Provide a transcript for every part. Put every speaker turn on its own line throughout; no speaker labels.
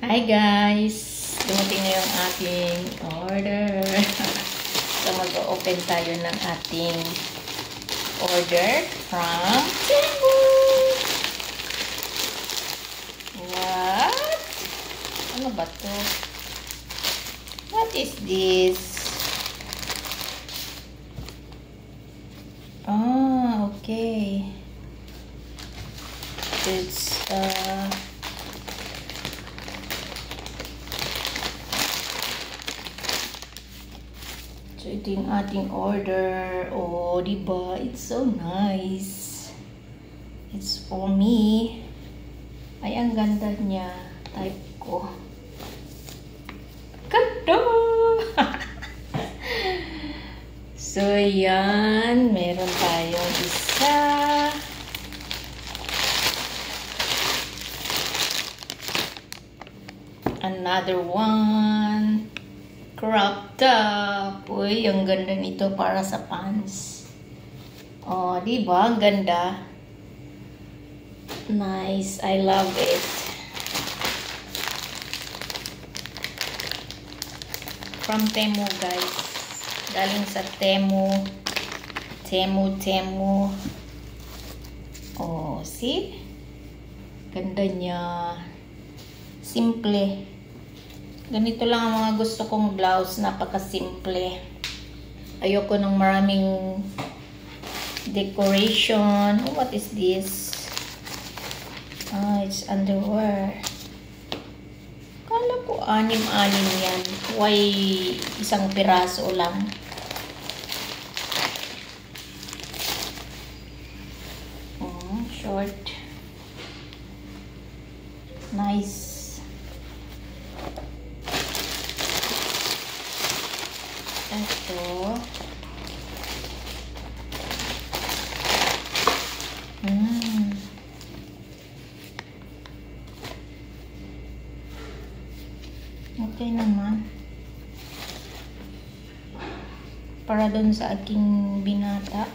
Hi guys! Dumating na yung ating order. So mag-open tayo ng ating order from Temu. What? Ano ba to? What is this? Ah, okay. It's so, ito yung ating order. Oh, diba? It's so nice. It's for me. Ay, ang ganda niya. Type ko. Ganda! So, yan. Meron tayong isa. Another one. Crop top. Uy, ang ganda nito para sa pants. Oh, diba? Ang ganda. Nice. I love it. From Temu, guys. Galing sa Temu. Temu. Oh, see? Ganda niya. Simple. Ganito lang ang mga gusto kong blouse. Napaka-simple. Ayoko ng maraming decoration. Oh, what is this? Ah, it's underwear. Kala ko anim-anim yan. Why isang piraso lang? Oh, short. Nice. Ito. Okay naman. Para doon sa aking binata.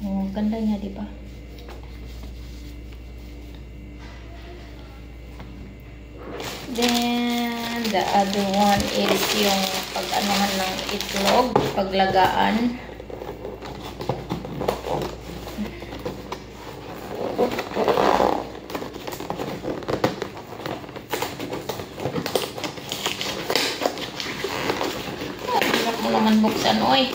Oh, ganda niya, di ba? Then, the other one is yung pag-anuhan ng itlog, paglagaan. Hirap mo naman buksan, oy.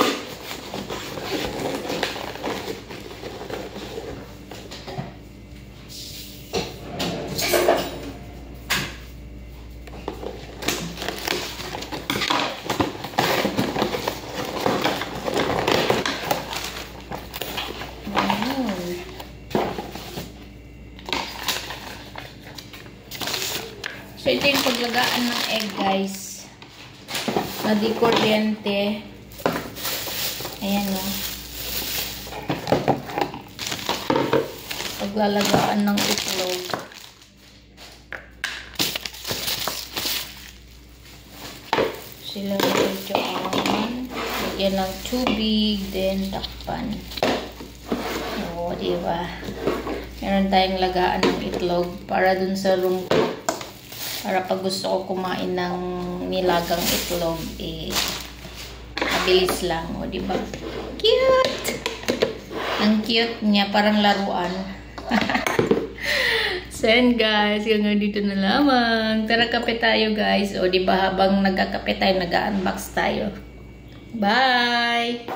So, ito yung paglagaan ng egg, guys. Na di kuryente. Ayan, o. Paglalagaan ng itlog. Sila rin dyan. Lagyan ng tubig, then takpan. O, diba? Meron tayong lagaan ng itlog para dun sa room ko. Para pag gusto ko kumain ng nilagang itlog, eh, mabilis lang. O, diba? Cute! Ang cute niya, parang laruan. So, yan guys. Hanggang dito na lamang. Tara, kape tayo guys. O, diba, habang nagkakape tayo, nag-unbox tayo. Bye!